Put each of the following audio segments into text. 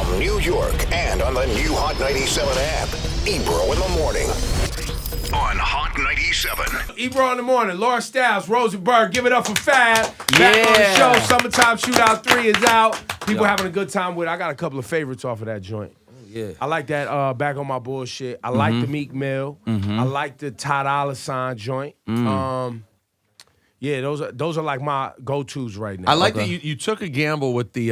From New York and on the new Hot 97 app. Ebro in the morning. On Hot 97. Ebro in the morning. Laura Styles, Rosenberg. Give it up for Fab. Back on the show. Summertime Shootout 3 is out. People having a good time with it. I got a couple of favorites off of that joint. Yeah. I like that Back on My Bullshit. I like the Meek Mill. I like the Ty Dolla $ign joint. Yeah, those are like my go-tos right now. I like that you took a gamble with the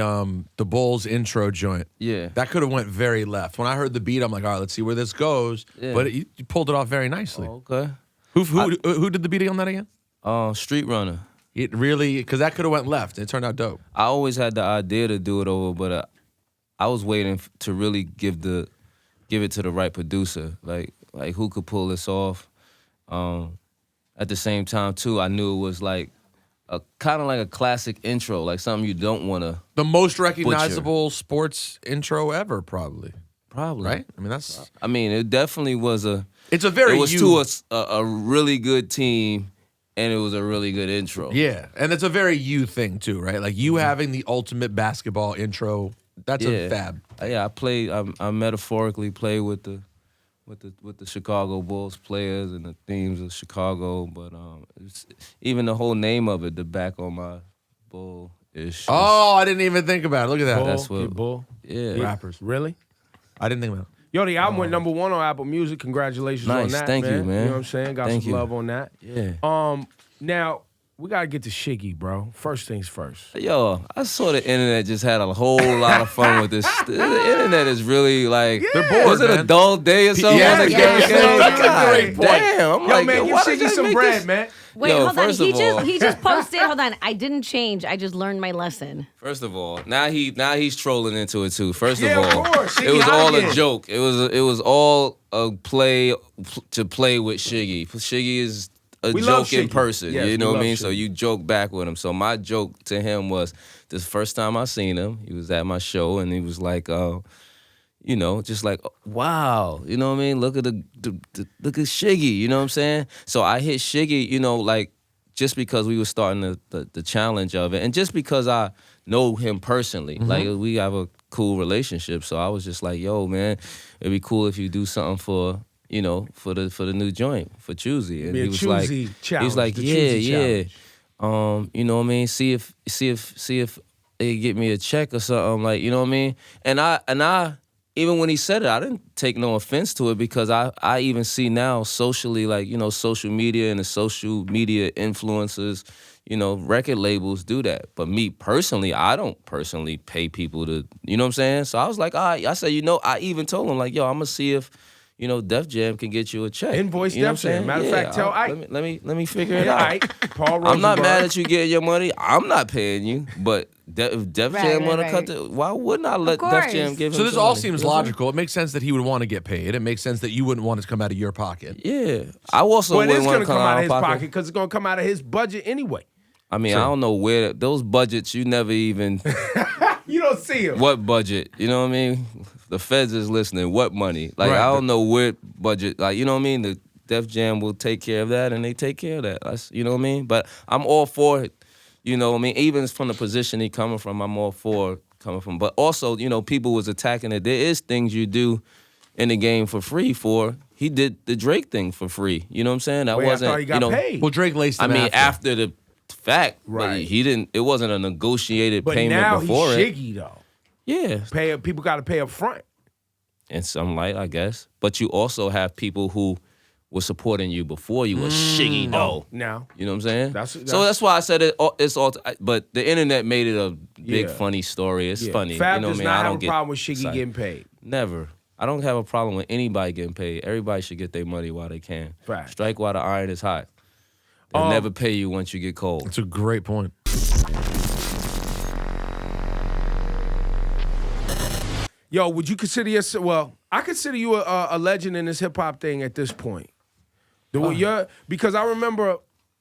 Bulls intro joint. Yeah. That could have went very left. When I heard the beat, I'm like, all right, let's see where this goes. Yeah. But you pulled it off very nicely. Oh, okay. Who did the beat on that again? Street Runner. It really, because that could have went left. It turned out dope. I always had the idea to do it over, but I was waiting to really give it to the right producer, like who could pull this off. At the same time, too, I knew it was like a kind of like a classic intro, like something you don't want to. The most recognizable sports intro ever, probably. Probably. Right? I mean, that's. I mean, it definitely was a. It's a very. It was to a really good team, and it was a really good intro. Yeah, and it's a very you thing too, right? Like you having the ultimate basketball intro. That's a fab. Yeah, I metaphorically play with the Chicago Bulls players and the themes of Chicago, but even the whole name of it, the Back on My Bull is. Oh, I didn't even think about it. Look at that. Bull, That's what. Bull. Yeah. Rappers. Really? I didn't think about it. Yo, the album went #1 on Apple Music. Congratulations on that, Thank man. you, man. You know what I'm saying? Got some love on that. Yeah. Now, we got to get to Shiggy, bro. First things first. Yo, I saw the internet just had a whole lot of fun with this. The internet is really like, they're bored, was it man. a dull day or something? Yeah, on the yeah, game? yeah. That's a God great point. Damn, I'm Yo, like, man, give why did Shiggy they some make bread, this? man. Wait, Yo, hold on. first of all- He just posted. Hold on. I didn't change. I just learned my lesson. First of all, now he's trolling into it too. First Yeah, of all, of course. Shiggy it was hot all again. a joke. It was all a play to play with Shiggy. Shiggy is a We love joke in Shiggy. person. Yes, you know we what I love mean? So Shiggy. you joke back with him. So my joke to him was this first time I seen him, he was at my show and he was like, you know, just like, wow, you know what I mean? Look at look at Shiggy, you know what I'm saying? So I hit Shiggy, you know, like just because we were starting the challenge of it, and just because I know him personally, like we have a cool relationship. So I was just like, yo, man, it'd be cool if you do something for, you know, for the new joint for Choosy. And Be a he was Choosy like, challenge, he was like, the yeah, Choosy yeah. challenge. You know what I mean? See if they get me a check or something, like, you know what I mean? And I even when he said it, I didn't take no offense to it because I even see now socially, like, you know, social media and the social media influencers, you know, record labels do that. But me personally, I don't personally pay people to, you know what I'm saying? So I was like, all right. I said, you know, I even told him, like, yo, I'm going to see if, you know, Def Jam can get you a check. Invoice you know Def Jam. Matter of fact, tell Ike. Let me figure it Yeah, out. Ike. Paul Rosenberg. I'm not mad at you getting your money. I'm not paying you. But if Def Jam want to cut the, why wouldn't I let Def Jam give him So this some all money? seems You know what I'm logical. It makes sense that he would want to get paid. It makes sense that you wouldn't want it to come out of your pocket. saying? Yeah. I also Well, it wouldn't is want going to to come out of his pocket. pocket because it's going to come out of his budget anyway. I mean, I don't know where those budgets, you never even, You don't see him. what budget, you know what I mean? The feds is listening, what money? Like, Right. I don't know where budget, like, you know what I mean? The Def Jam will take care of that, and they take care of that. That's, you know what I mean? But I'm all for it, you know what I mean? Even from the position he coming from, I'm all for coming from. But also, you know, people was attacking it. There is things you do in the game for free for. He did the Drake thing for free. You know what I'm saying? That Wait, I wasn't, thought he got you know, paid. Well, Drake laced I him mean, after the fact, Right. but he didn't. It wasn't a negotiated But payment now before he's it. Shiggy, though. Yeah, People got to pay up front. in some light, I guess. But you also have people who were supporting you before you were Shiggy though. Now, You know what I'm saying? That's- so that's why I said it's all. But the internet made it a big Yeah. funny story. It's yeah. funny. Fab you know what does I mean? not I have don't a get problem with Shiggy excited. getting paid. Never. I don't have a problem with anybody getting paid. Everybody should get their money while they can. Fact. Strike while the iron is hot. They'll never pay you once you get cold. That's a great point. Yo, would you consider yourself? Well, I consider you a legend in this hip hop thing at this point. Because I remember,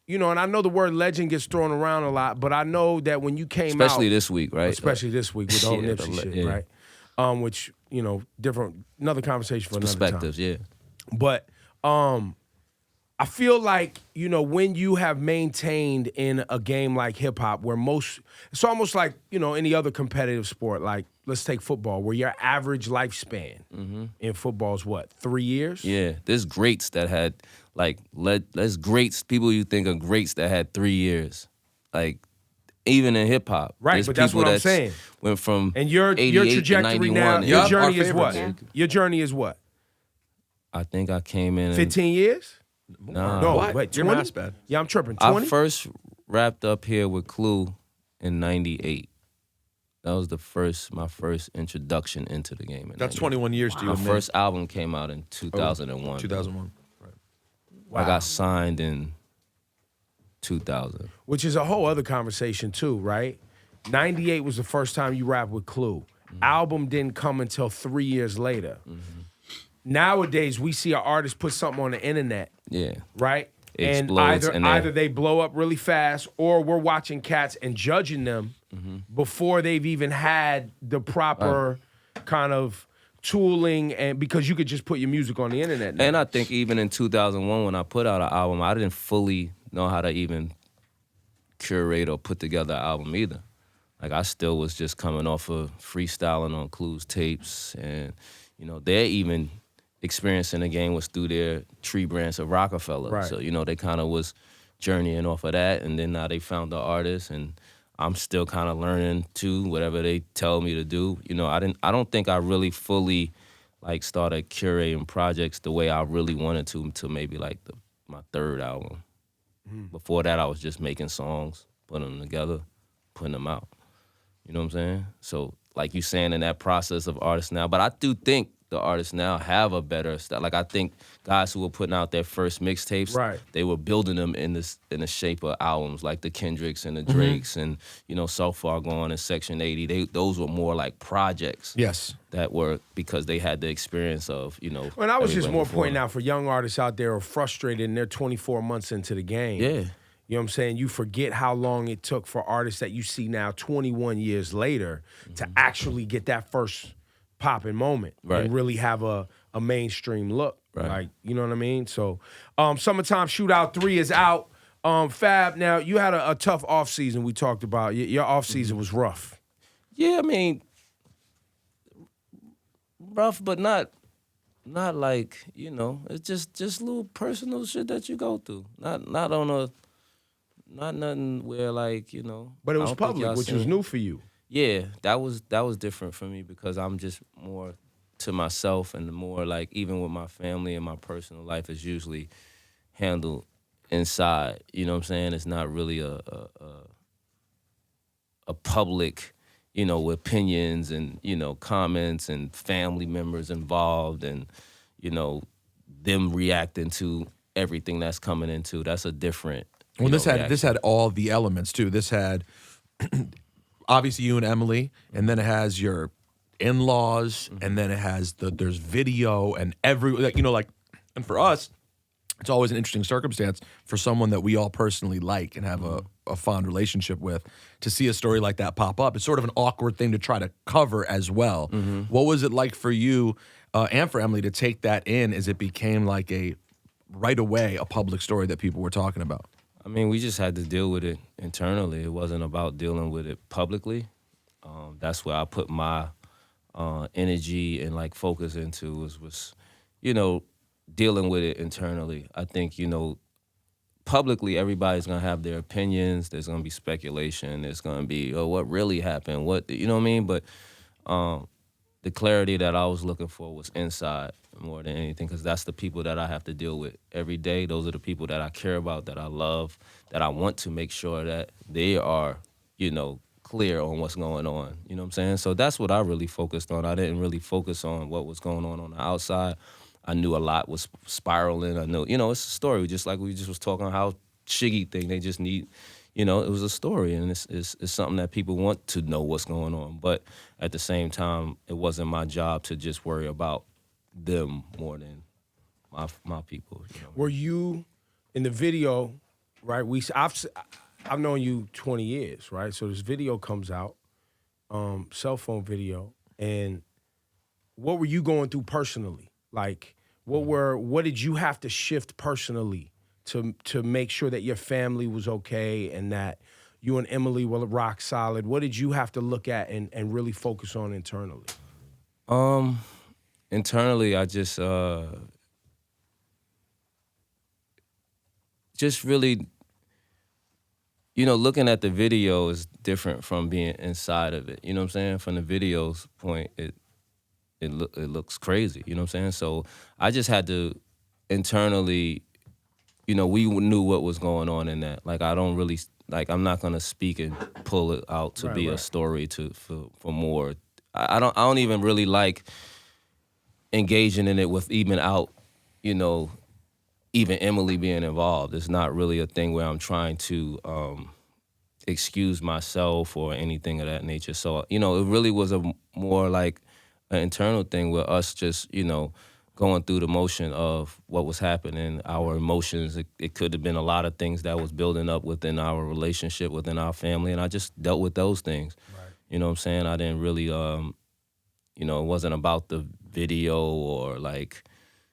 you know, and I know the word legend gets thrown around a lot, but I know that when you came out, Especially this week, right? especially this week with the whole Yeah, Nipsey shit, yeah. right? Which, you know, another conversation for another time. Perspectives, yeah. But I feel like, when you have maintained in a game like hip hop where it's almost like, any other competitive sport, like let's take football, where your average lifespan in football is what, 3 years? Yeah, there's greats that had there's greats, people you think are greats that had 3 years. Like even in hip hop. Right, there's but that's people what I'm saying. Went from And your 88 trajectory to 91. now, and- your Yup, journey our is what? favorites. Your journey is what? I think I came in 15 years? Nah. No, What? wait, Your 20? math's bad. Yeah, I'm tripping. I 20? first rapped up here with Clue in 98. That was my first introduction into the game. That's 21 years to you. My and me. first album came out in 2001. 2001. Right. I got signed in 2000. Which is a whole other conversation too, right? 98 was the first time you rapped with Clue. Album didn't come until 3 years later. Nowadays, we see an artist put something on the internet, Yeah. right? It And explodes, and either they blow up really fast, or we're watching cats and judging them before they've even had the proper kind of tooling, and because you could just put your music on the internet now. And I think even in 2001, when I put out an album, I didn't fully know how to even curate or put together an album either. Like I still was just coming off of freestyling on Clue's tapes, and they're even experiencing the game was through their Tree branch of Rockefeller. Right. So they kind of was journeying off of that, and then now they found the artist, and I'm still kind of learning too, whatever they tell me to do. I don't think I really fully started curating projects the way I really wanted to until maybe my third album. Before that, I was just making songs, putting them together, putting them out. You know what I'm saying? So like you saying in that process of artists now, but I do think the artists now have a better style. Like I think guys who were putting out their first mixtapes, Right. they were building them in the shape of albums, like the Kendricks and the Drakes and So Far Gone and Section 80. Those were more like projects. Yes. That were because they had the experience of Well, I was just everybody more before pointing them. out for young artists out there who are frustrated and they're 24 months into the game. Yeah. You know what I'm saying? You forget how long it took for artists that you see now 21 years later to actually get that first popping moment Right. and really have a mainstream look. Right. Like, you know what I mean? So, Summertime Shootout 3 is out. Fab, now you had a tough off season we talked about. Your off season was rough. Yeah, I mean, rough, but not like it's just little personal shit that you go through. Not nothing where But it I was don't think public, y'all which was seen- new for you. Yeah, that was different for me because I'm just more to myself, and the more even with my family and my personal life is usually handled inside. You know what I'm saying? It's not really a public, opinions and comments and family members involved, and them reacting to everything that's coming into. That's a different. Well, this reaction. had all the elements too. This had obviously you and Emily, and then it has your in-laws, and then it has there's video and and for us, it's always an interesting circumstance for someone that we all personally like and have a fond relationship with to see a story like that pop up. It's sort of an awkward thing to try to cover as well. What was it like for you and for Emily to take that in as it became right away a public story that people were talking about? I mean, we just had to deal with it internally. It wasn't about dealing with it publicly. That's where I put my energy and focus into was dealing with it internally. I think, publicly everybody's gonna have their opinions. There's gonna be speculation. There's gonna be, what really happened? What, you know what I mean? But the clarity that I was looking for was inside more than anything, because that's the people that I have to deal with every day. Those are the people that I care about, that I love, that I want to make sure that they are, clear on what's going on. You know what I'm saying? So that's what I really focused on. I didn't really focus on what was going on the outside. I knew a lot was spiraling. I knew, it's a story. Just like we just was talking how Shiggy thing, they just need, it was a story, and it's something that people want to know what's going on. But at the same time, it wasn't my job to just worry about them more than my people. Were you in the video, right? I've known you 20 years, right? So this video comes out, cell phone video, and what were you going through personally? What did you have to shift personally to make sure that your family was okay and that you and Emily were rock solid? What did you have to look at and really focus on internally? Internally, I just really, looking at the video is different from being inside of it. You know what I'm saying? From the video's point, it looks crazy. You know what I'm saying? So I just had to internally, we knew what was going on in that. Like, I don't really, like, I'm not gonna speak and pull it out to be a story for more. I don't even really like engaging in it without, even Emily being involved. It's not really a thing where I'm trying to excuse myself or anything of that nature. So, it really was a more like an internal thing with us just, going through the motion of what was happening, our emotions. It could have been a lot of things that was building up within our relationship, within our family, and I just dealt with those things. Right. You know what I'm saying? I didn't really, it wasn't about the video or like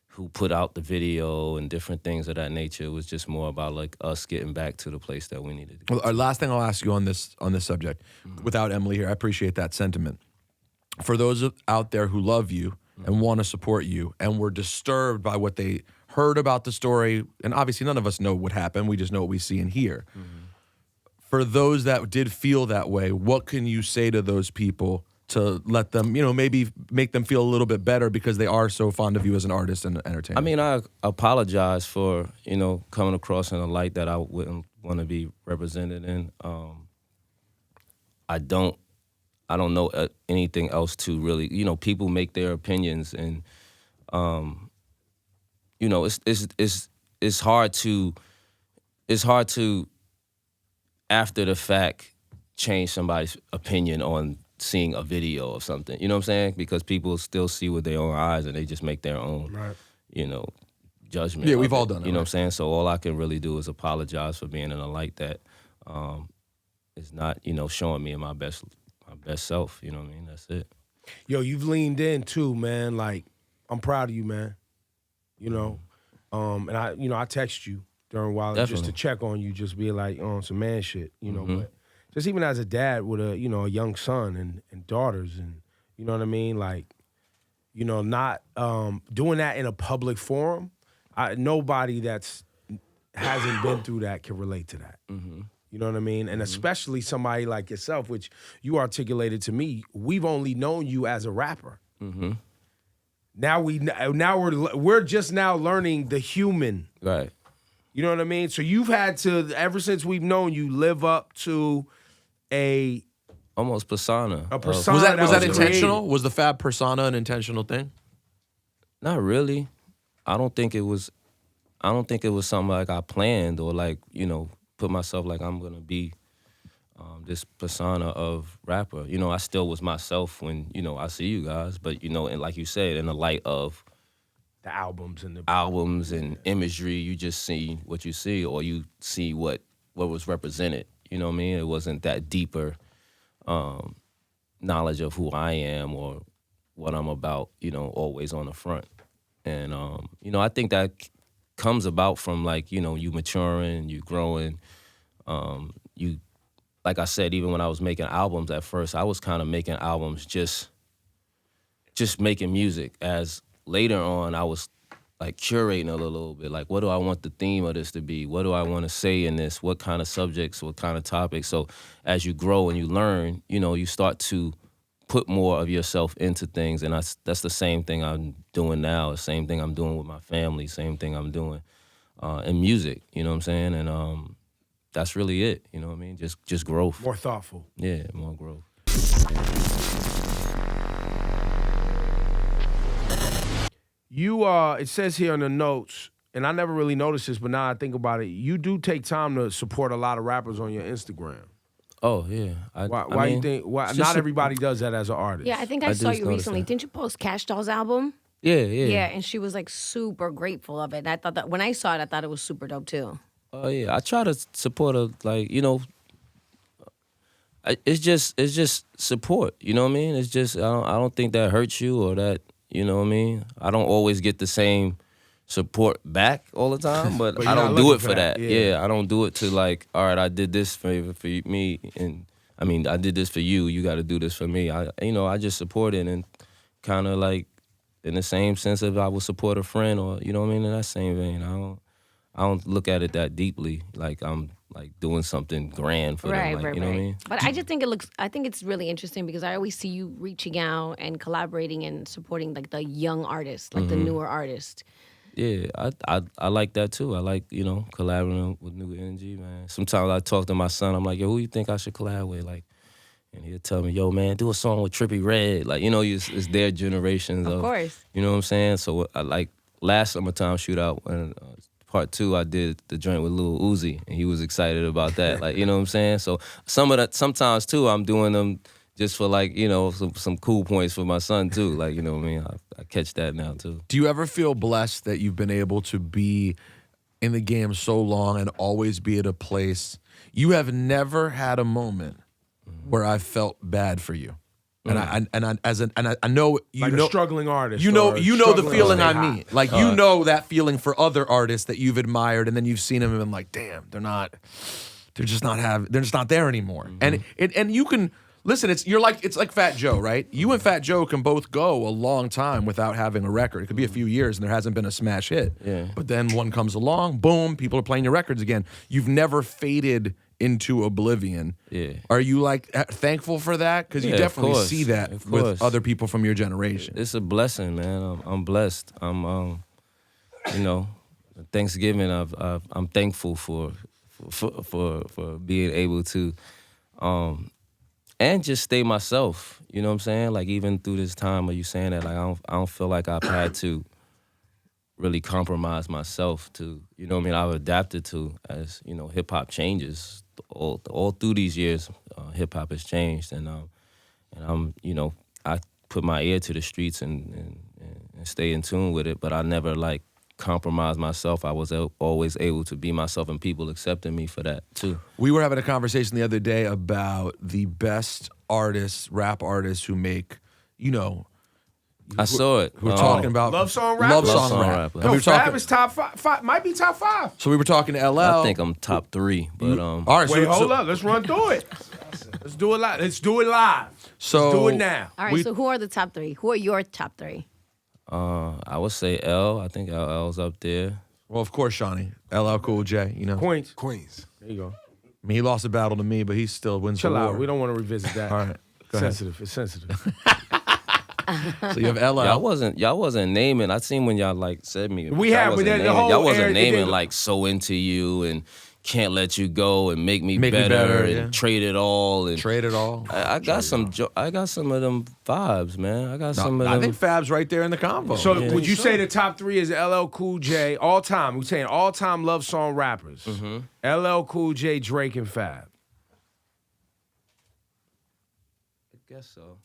who put out the video and different things of that nature. It was just more about like us getting back to the place that we needed to get Well, our to. last thing I'll ask you on this subject, without Emily here, I appreciate that sentiment. For those out there who love you and want to support you and were disturbed by what they heard about the story, and obviously none of us know what happened, we just know what we see and hear. For those that did feel that way, what can you say to those people to let them, maybe make them feel a little bit better because they are so fond of you as an artist and entertainer? I mean, I apologize for, coming across in a light that I wouldn't want to be represented in. I don't know anything else to really, people make their opinions and, it's hard to after the fact change somebody's opinion on seeing a video of something. You know what I'm saying? Because people still see with their own eyes and they just make their own, judgment. Yeah, we've all done it. You know what I'm saying? So all I can really do is apologize for being in a light that is not, showing me in my best self. You know what I mean? That's it. Yo, you've leaned in too, man. Like, I'm proud of you, man. And I text you during a while just to check on you, just be like on some man shit, but just even as a dad with a, a young son and daughters and, you know what I mean? Like, not doing that in a public forum, nobody that's hasn't been through that can relate to that. You know what I mean? And especially somebody like yourself, which you articulated to me, we've only known you as a rapper. Now we're just now learning the human. Right. You know what I mean? So you've had to, ever since we've known you, live up to a almost persona. A persona. Was that intentional? created. Was the Fab persona an intentional thing? Not really. I don't think it was something like I planned or like, put myself like I'm gonna be this persona of rapper. I still was myself when, I see you guys, but and like you said, in the light of The albums and imagery, you just see what you see, or you see what was represented. You know what I mean? It wasn't that deeper knowledge of who I am or what I'm about, always on the front. And I think that comes about from like, you maturing, you growing, you, like I said, even when I was making albums at first, I was kind of making albums just making music. As later on, I was like curating a little bit, like what do I want the theme of this to be? What do I want to say in this? What kind of subjects, what kind of topics? So as you grow and you learn, you start to put more of yourself into things. And that's the same thing I'm doing now, the same thing I'm doing with my family, same thing I'm doing in music, you know what I'm saying? And that's really it, you know what I mean? Just growth. more thoughtful. Yeah, more growth. You, it says here in the notes, and I never really noticed this, but now I think about it, you do take time to support a lot of rappers on your Instagram. Oh, yeah. Why you think, not everybody does that as an artist. Yeah, I think I I saw just you noticed recently. that. Didn't you post Cash Doll's album? Yeah. Yeah, and she was like super grateful of it. And I thought that when I saw it, I thought it was super dope too. Oh, yeah. I try to support her, like, it's just support, you know what I mean? It's just, I don't think that hurts you or that, you know what I mean? I don't always get the same support back all the time, but But I you're don't not do looking it for for that, that. yeah. Yeah, I don't do it to like, all right, I did this favor for me, and I mean, I did this for you. You got to do this for me. I just support it and kind of like in the same sense if I would support a friend or you know what I mean in that same vein. I don't look at it that deeply. Like I'm like doing something grand for them. Like, you know what I mean? But I think it's really interesting because I always see you reaching out and collaborating and supporting like the young artists, like the newer artists. Yeah, I like that too. I like, collaborating with new energy, man. Sometimes I talk to my son, I'm like, yo, who you think I should collab with? Like, and he'll tell me, yo, man, do a song with Trippie Redd. Like, it's their generations of course. You know what I'm saying? So I like last summertime shootout when part 2, I did the joint with Lil Uzi, and he was excited about that. Like, you know what I'm saying? So sometimes too, I'm doing them just for like, some cool points for my son too. Like, you know what I mean? I catch that now too. Do you ever feel blessed that you've been able to be in the game so long and always be at a place? You have never had a moment where I felt bad for you. And I know you Like know a struggling artist. You know or the struggling feeling to I stay mean. hot. Like you know that feeling for other artists that you've admired, and then you've seen them and been like, damn, they're just not there anymore. And you can listen. It's like Fat Joe, right? You and Fat Joe can both go a long time without having a record. It could be a few years and there hasn't been a smash hit. Yeah. But then one comes along, boom, people are playing your records again. You've never faded into oblivion. Yeah. Are you like thankful for that? Because you Yeah, of definitely course. see that Of with course. other people from your generation. It's a blessing, man. I'm blessed. Thanksgiving. I'm thankful for being able to, and just stay myself. You know what I'm saying? Like even through this time, are you saying that? Like I don't feel like I've had to really compromise myself to. You know what I mean? I've adapted to as hip hop changes all through these years. Hip hop has changed, and I'm I put my ear to the streets and stay in tune with it, but I never like compromise myself. I was always able to be myself, and people accepted me for that too. We were having a conversation the other day about the best artists, rap artists who make, I saw it. We're talking about Love song rappers? Love Love song song rap. rappers. And No, we were Fab talking, is top five. Might be top 5. so we were talking to LL. I think I'm top 3, but all right, Wait, so, hold up. Let's run through it. Let's do it live. Let's do it live. So Let's do it now. All right, so who are the top 3? Who are your top 3? I would say L. I think LL's up there. Well, of course, Shawnee, LL Cool J. Queens. There you go. I mean, he lost a battle to me, but he still wins Chill the war. out. We don't want to revisit that. All right, go ahead. Sensitive. It's sensitive. So you have LL. Y'all wasn't naming. I seen when y'all like said me. We y'all have, but wasn't then the naming. whole y'all wasn't era- it naming didn't- like So Into You and Can't Let You Go and Make Me Make Me Better, Better, and yeah. Trade It All and Trade it all. I got some of them vibes, man. I got some of them. I think Fab's right there in the combo. So would you say the top 3 is LL Cool J all time? We're saying all time love song rappers. LL Cool J, Drake, and Fab. I guess so.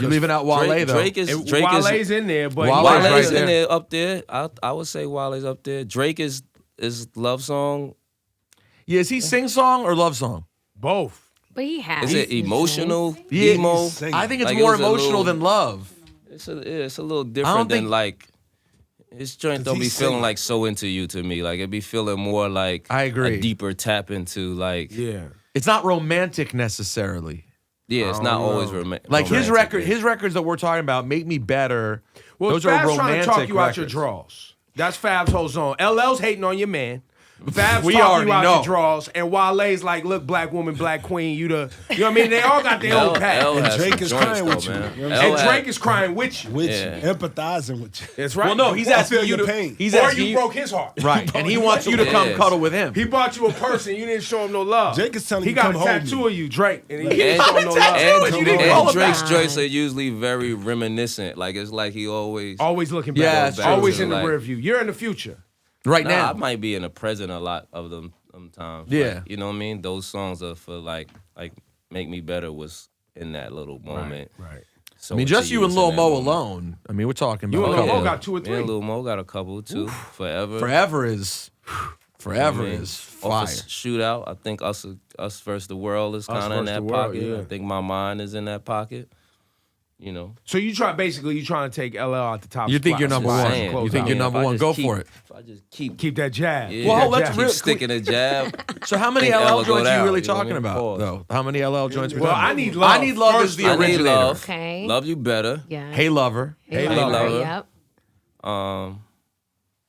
you're leaving out Wale though. Drake is Wale's in there, but Wale's Wale's right in there. there up there. I would say Wale's up there. Drake is love song. Yeah, is he sing song or love song? both. But he has. Is it emotional? Yeah, Emo? sing- I think it's Like, it more was a emotional little- than love. It's a little different think- than like his joint don't be he's feeling singing. like So Into You to me. Like it be feeling more like I agree. a deeper tap into like Yeah. It's not romantic necessarily. it's not always romantic. Like his records that we're talking about, Make Me Better. Well, those Fab's are romantic trying to talk you out your records. draws. That's Fab's whole zone. LL's hating on your man. Fab's We talking already you out know. your draws. And Wale's like, look, black woman, black queen, you know what I mean? They all got their own path. And Drake is crying with you. You know what I'm And saying? Drake is crying with you. With Yeah. you, empathizing with you. That's right. Well, no, he's I asking feel you your to. pain. He's Or asking you broke his heart. Right, and he wants you to come Yes. cuddle with him. He bought you a person, you didn't show him no love. Drake is telling he you, got come a hold tattoo me. of you, Drake, and he And, didn't show him no love. and you didn't call him Drake's back. joints are usually very reminiscent. Like it's like he always. Always looking Yeah, back. it's true. Always in the Like- rear view. You're in the future. Right Nah, now. I might be in the present a lot of them times. Yeah. Like, you know what I mean? Those songs are for like Make Me Better was in that little moment. Right. So I mean, just you and was Lil in that Mo moment. alone. I mean, we're talking You about and Lil Mo Yeah. got 2 or Me 3. and Lil Mo got a couple too. Forever. forever is I mean, is off fire. of Shootout, I think Us Versus the World is kind of in Versus that the World, pocket. yeah. I think My Mind is in that pocket. You know. So you trying to take LL out the top. You think spot- you're number spot one. and close You think out. you're number one. Go keep, for it. If I just keep Keep that jab. Yeah. Well, That let's jab. keep really- sticking a jab. So how many think LL Ella go joints are you down, really you know what I talking mean? about, Pause. though? How many LL joints? we Well, talking I about? need love. I Need Love is First the one. I need originator. love. Okay. Love you better. Yeah. Hey Lover. Hey, Lover. Lover. Lover. Yep.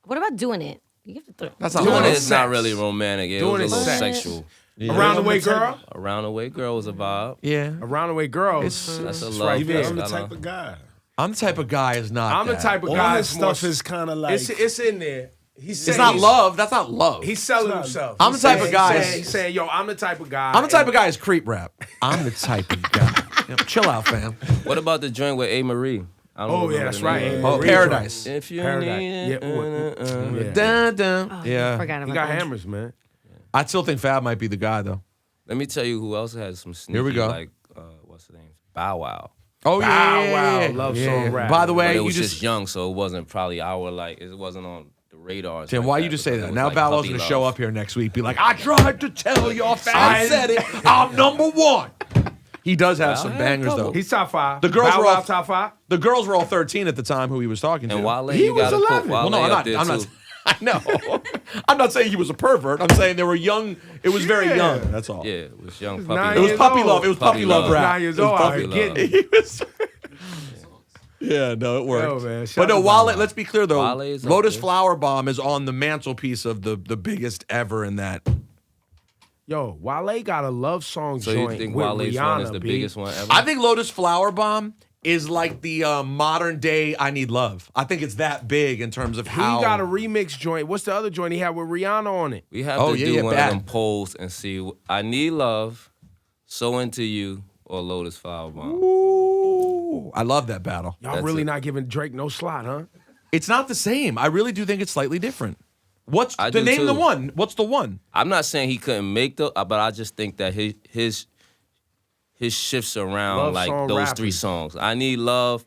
What about doing it? You have to throw. That's not Doing love. it It's not sex. really romantic. It Doing was a it little sex. sexual. Yeah. Around the way, girl. Around the way, girl was a vibe. Yeah. Around the way, girl. That's a It's love. right there. I'm the That's type kinda- of guy. I'm the type of guy is not. I'm the that. type of All guy. his that's more- stuff is kind of like. It's in there. He's It's not love. That's not love. He's selling It's not- himself. I'm He's the type saying- of guy- He's saying, yo, I'm the type of guy. I'm the type of guy is creep rap. I'm the type of guy. Chill out, fam. What about the joint with A. Marie? I don't Oh, remember yeah, that's the right. name. Oh, Marie Paradise. joint. If you Paradise. need it, Yeah. Dun, dun. Oh, Yeah. Forgot about He got that. hammers, man. I still think Fab might be the guy, though. Let me tell you who else has some sneaky, Here we go. like, what's the name? Bow Wow. Oh, Bow yeah. Wow, yeah. love yeah. song rap. By the But way, it you was just. just young, so it wasn't probably it wasn't on the radar. Tim, why you just say that? Now Bow Bow Wow's going to show up here next week, be like, I tried to tell you, Fab said it. I'm number one. He does have some had a bangers, couple. though. He's top five. The girls Bow were all- Wow, top five. The girls were all 13 at the time who he was talking to. And Wale, He you was gotta put 11. Wale Well, no, I'm up not. there I'm not. too. I know. I'm not saying he was a pervert. I'm saying they were young. It was very Yeah. young. That's all. Yeah, it was young It's puppy. 9 It was years puppy old. love. It was puppy, Puppy love love. rap. 9 years It was old. puppy I love. get it. He was. Yeah, no, it worked. Yo, man, shout but no, out to Wale. Wale. Let's be clear though. Wale is up Lotus there. Flower Bomb is on the mantelpiece of the biggest ever in that. Yo, Wale got a love song So you joint think with Wale's Rihanna, one is the B. biggest one ever? I think Lotus Flower Bomb is like the modern day I Need Love. I think it's that big in terms of He how. got a remix joint. What's the other joint he had with Rihanna on it? We have Oh, to yeah, do yeah, one bad. of them polls and see. I Need Love, So Into You, or Lotus Flower Bomb. Ooh, I love that battle. Y'all That's really it. not giving Drake no slot, huh? It's not the same. I really do think it's slightly different. What's I the do name? too. The one. What's the one? I'm not saying he couldn't make but I just think that his shifts around Love like song those rapping. 3 songs. I Need Love,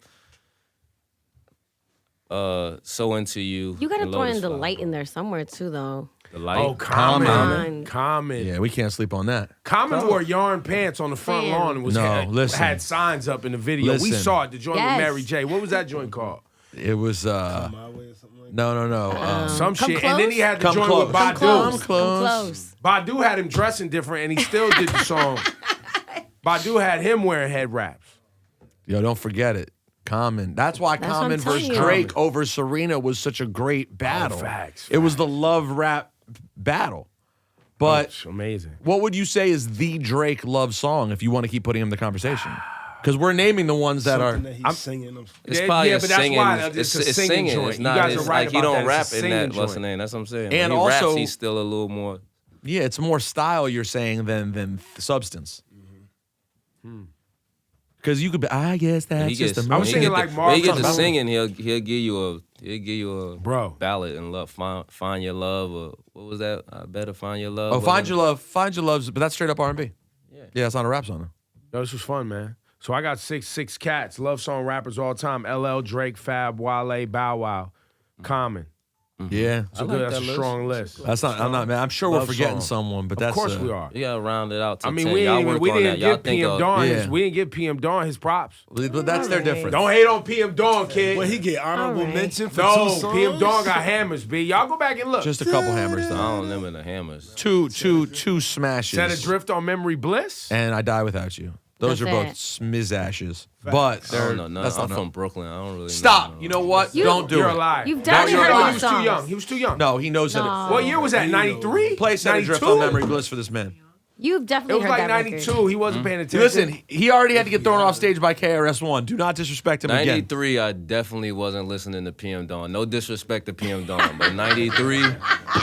So Into You. You gotta and throw Lotus in the Flower light Bomb. in there somewhere too, though. The light. Oh, Common. Common. Common. Yeah, we can't sleep on that. Common wore yarn pants on the front Damn. lawn and was No, had, listen. had signs up in the video. We Listen. saw it. The joint Yes. with Mary J. What was that joint called? It was My way or something like no. Some Come shit. And then he Close? had the Come joint Close. with Come Badu. Close. Come close. Badu had him dressing different, and he still did the song. Badu had him wearing head wraps. Yo, don't forget it. Common. That's why That's what Common I'm telling versus you. Drake over Serena was such a great battle. facts, It was the love rap battle. But It's amazing. what would you say is the Drake love song if you want to keep putting him in the conversation? Because we're naming the ones that are. something that he's singing. It's Yeah, probably yeah, a but that's singing. why it's a singing joint. It's You not. guys It's are right like he about don't that. rap It's a in singing that. What's the joint. name? That's what I'm saying. And when he raps, also- he's still a little more. Yeah, it's more style you're saying than substance. Because you could be, I guess When that's he just gets, a I when was he singing get like the, when he Marvin get to Gaye. singing, he'll give you a Bro. ballad and love. Find your love, or what was that? I better find your love. Oh, Find wasn't Your Love. Find Your Love's, but that's straight up R&B. Yeah, it's not a rap song though. Yo, this was fun, man. So I got six cats, love song rappers all time. LL, Drake, Fab, Wale, Bow Wow, Common. Yeah. So like good, that's that a list. strong list. That's not, I'm not, man. I'm sure we're Love forgetting song. someone, but Of that's. course we are. You gotta round it out to I mean, 10. we Y'all didn't, work we on didn't that. Y'all give think PM of- Dawn Yeah. his, we didn't give PM Dawn his props. But that's their difference. Don't hate on PM Dawn, kid. Well, he get honorable All right. mention for No, 2 songs. PM Dawn got hammers, B. Y'all go back and look. Just a couple hammers I though. don't remember the hammers. Two smashes. Set Adrift on Memory Bliss. And I Die Without You. Those That's are both it. smizashes. But I they're don't know none. that's I'm not from Brooklyn. I don't really Stop. know. You know what? You- Don't do You're it. a liar. You've No, definitely you're heard right. those He was too songs. young. He was too young. No, he knows that. No. What year was that? 93? Play Set Adrift 92? on Memory Bliss for this man. You've It definitely was heard like that 92. record. He wasn't paying attention. Listen, he already had to get thrown off stage by KRS-One. Do not disrespect him again. 93, I definitely wasn't listening to PM Dawn. No disrespect to PM Dawn, but 93, she was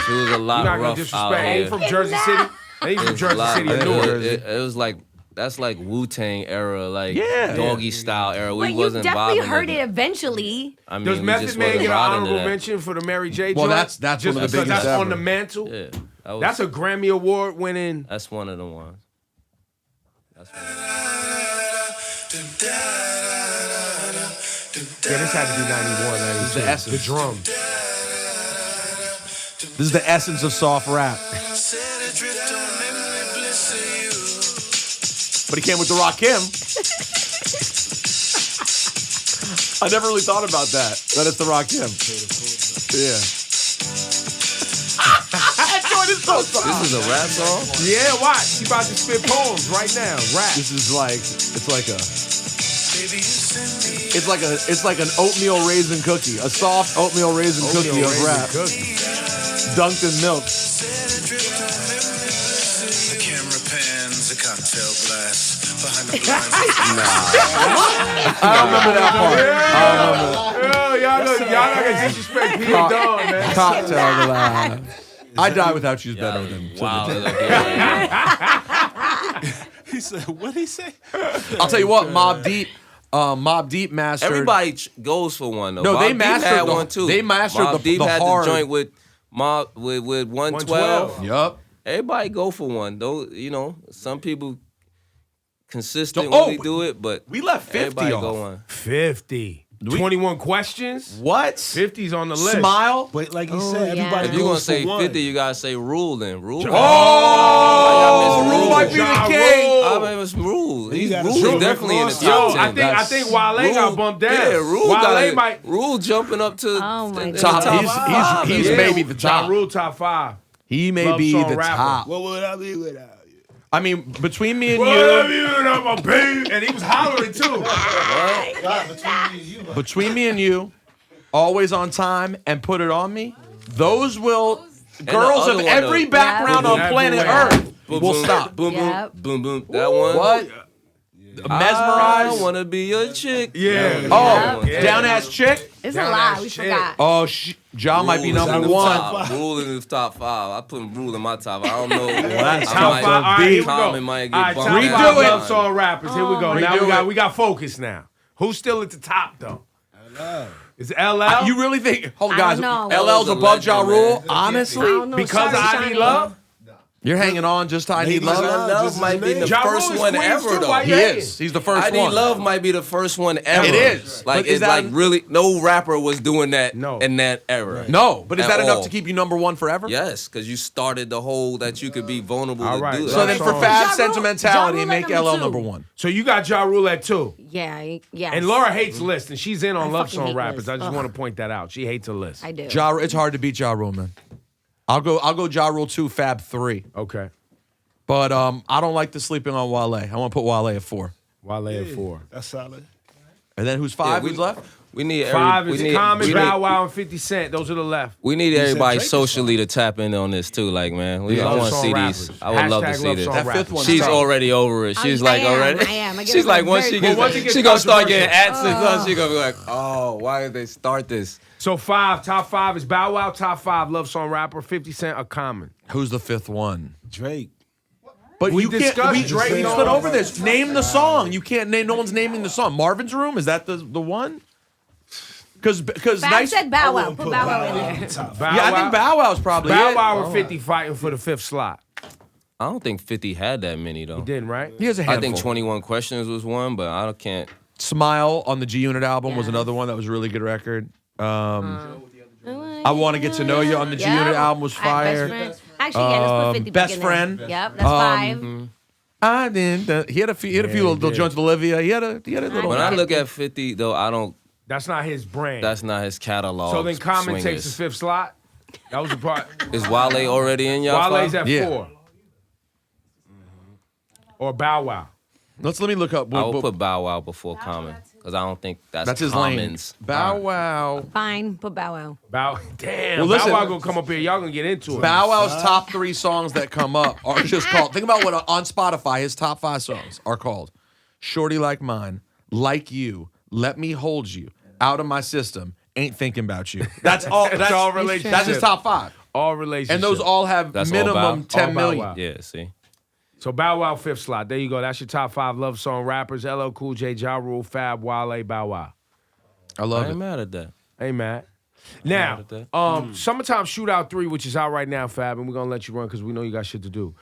a You're lot not gonna rough out disrespect. Ain't here. he from Jersey City? Ain't he from It's a Jersey lot- City or it, Newark? it was like that's like Wu-Tang era, like Yeah. doggy style era. We But you wasn't definitely vibing heard with it eventually. I mean, Does we Method just Man wasn't get an vibing to honorable that. mention for the Mary J. Well, joint? that's Just one of the because biggest that's on ever. the mantle. Yeah, that was, That's a Grammy Award winning. that's one of the ones. That's one of the Yeah, this had to be 91, 92. the essence. The drum. This is the essence of soft rap. But he came with the Rakim. I never really thought about that. That it's the Rakim. Yeah. That joint is so soft. This is a rap song? Yeah, watch. He about to spit poems right now. Rap. This is like it's like an oatmeal raisin cookie, a soft oatmeal raisin cookie of rap, dunked in milk. The camera pans, a cocktail glass behind the blinds. I remember that part. Y'all not gonna disrespect P. Dog, man. Cocktail glass. I Die Without You's better than Wow. He said, what did he say? I'll tell you what, Mobb Deep mastered. Everybody goes for one though. No, they Mobb Deep mastered had the- one too. they mastered Mobb the Deep had hard- the joint with 112. Yup. Everybody go for one. Though, some people consistently Oh, do it, but we left 50 everybody off. go one. 50. 21 questions. What? 50's on the list. Smile. But like you Oh, said, yeah. everybody If you're gonna goes say for one. 50, you gotta say Rule then. Rule. Oh, Rule. Rule might be Ja the king. Rule. I mean, it's Rule. You gotta Rule say is definitely in the Rick Yo, top 10. I think Wale got bumped down. Yeah, Rule Wale might. Rule jumping up to Oh, my the God. Top. top He's five. he's Yeah, maybe the Ja top. Rule top 5. He may Love be song the rapper. top. What would I be without you? I mean, between me and Well, you, my baby. And he was hollering too. between me and you, Always on Time and Put It On Me, those will girls other of one, every though. background Yeah. on planet Everywhere. Earth Boom, will boom, stop. Boom, Yep. boom, boom, boom. That one. What? I Mesmerized. wanna be your chick. Yeah. Oh, Yeah. down ass chick. It's Down a lie. that We shit. forgot. Oh, Ja might be Rule is number in the one. top. Rule in the top 5. I put Rule in my top. I don't know. that's I Top might- 5. All right, here we go. Common might get All right, bumped top down. 5 Redo it. love song rappers. Here we go. Oh, Now Redo we got focus now. Who's still at the top though? Is it LL? You really think? Hold on, I guys. don't know. LL's above Ja Legend, Rule. man. Honestly, I don't know. because Sorry, I Shiny. Need Love? you're hanging on just to I Need Ladies Love. Love. Love Just might be his the name. Ja first Rule is one Queens ever too. though. Why He you hating? is. He's the first I Need one. Love might be the first one ever. It is. Like But is it's that- like really no rapper was doing that No. in that era. No, but is At that enough all. to keep you number one forever? Yes, because you started the whole that you could be vulnerable All to right, do that. So then for Song. Fab Ja Rule- Sentimentality, Ja Rule make at number LL two. number one. So you got Ja Rule at 2. Yeah. Yes. And Laura hates List, and she's in on I Love fucking Song hate rappers. List. I just Ugh. want to point that out. She hates a List. I do. It's hard to beat Ja Rule, man. I'll go Ja Rule 2, Fab 3. Okay. But I don't like the sleeping on Wale. I want to put Wale at 4. Wale at 4. That's solid. And then who's Yeah, 5? Who's left? We need 5 is Common, we Bow need- Wow, and 50 Cent. Those are the left. We need said everybody Drake is socially to tap in on this too. Like, man, I Love want to Song see rappers. these. I would love to Hashtag see Love this. Song That rappers. fifth one. She's Stop. already over it. She's I like am, already. I am. I get She's it like very once she quick. gets, once it gets she gonna start controversial. getting accents. She gonna be like, oh, why did they start this? So top 5 is Bow Wow, top 5 Love Song rapper, 50 Cent, a Common. Who's the 5th one? Drake. But We you can't. discussed We Drake we and stood all over this. Name the song. You can't name. No one's naming the song. Marvin's Room. Is that the one? Because Fab nice. said Bow Wow. wouldn't Put put Bow Wow Bow in Wow there. on top. Bow Yeah, I Wow- think Bow Wow's probably Bow it. Wow or 50 fighting for the 5th slot. I don't think 50 had that many though. Didn't, right? He has a I handful. think 21 Questions was one, but I can't. Smile on the G Unit album was Yes. another one that was a really good record. I Want to Get to Know You on the G Unit album was fire. Best friend. Actually, yeah, let's put 50 Best back in there. Friend. Yep, that's 5. I didn't. He had a few. He had a few Yeah, he little did. joints with Olivia. He had a little. When I Okay. look at 50 though, I don't. That's not his brand. That's not his catalog. So then Common takes the swingers. 5th slot. That was the part. Is Wale already in y'all? Wale's five? at Yeah. 4. Or Bow Wow. Let me look up. I would put Bow Wow before Common because I don't think that's his lane. Common's. Bow Wow. Fine, put Bow Wow. Damn. Well, listen. Bow Wow gonna come up here. Y'all gonna get into it. Bow Wow's top 3 songs that come up are just called. Think about what on Spotify his top 5 songs are called: "Shorty Like Mine," "Like You," "Let Me Hold You," "Out of My System," "Ain't Thinking About You." That's all. It's That's all relationship. That's his top 5, All relationships. and those all have That's all minimum Bow? 10 All Bow million. Wow. Yeah, see. So Bow Wow 5th slot. There you go. That's your top 5 Love Song rappers. LL Cool J, Ja Rule, Fab, Wale, Bow Wow. I I love ain't it. mad at that. Hey, man. Now, mad at that. Summertime Shootout 3, which is out right now, Fab, and we're gonna let you run because we know you got shit to do.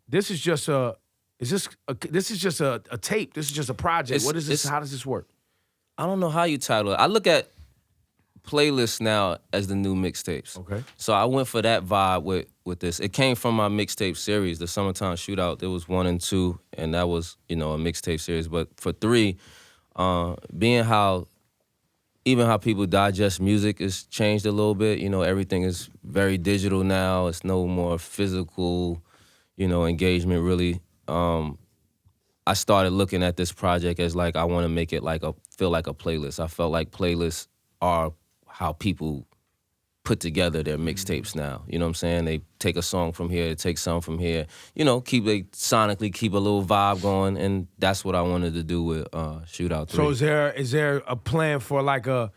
This is just a tape. This is just a project. It's- What is this? it's- How does this work? I don't know how you title it. I look at playlists now as the new mixtapes. Okay. So I went for that vibe with this. It came from my mixtape series, the Summertime Shootout. There was 1 and 2, and that was, a mixtape series. But for 3, being how even how people digest music has changed a little bit. You know, everything is very digital now. It's no more physical, you know, engagement really. I started looking at this project as like I want to make it like feel like a playlist. I felt like playlists are how people put together their mixtapes now. You know what I'm saying? They take a song from here, they take some from here. You know, sonically keep a little vibe going, and that's what I wanted to do with Shootout 3. So is there a plan for like a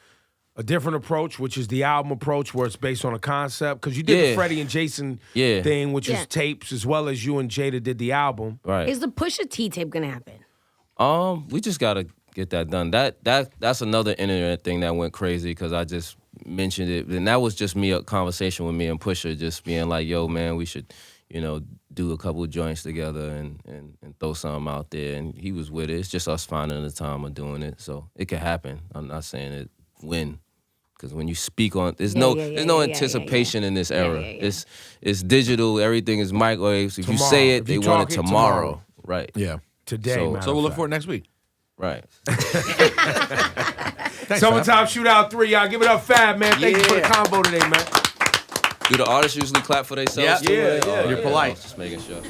different approach, which is the album approach, where it's based on a concept? Because you did the Freddie and Jason thing, which is tapes, as well as you and Jada did the album. Right. Is the Pusha T tape gonna happen? We just gotta get that done. That's another internet thing that went crazy because I just mentioned it, and that was just a conversation with me and Pusha, just being like, "Yo, man, we should, you know, do a couple of joints together and throw something out there." And he was with it. It's just us finding the time of doing it, so it could happen. I'm not saying it when, because when you speak on, there's no anticipation in this era. It's digital. Everything is microwaves. If you say it, they want it tomorrow. Right. Yeah. Today. So we'll look for it next week. Right. Thanks, Summertime Shootout 3, y'all. Give it up, Fab, man. Thank you for the combo today, man. Do the artists usually clap for themselves? Yeah. too? You're polite. Just making sure.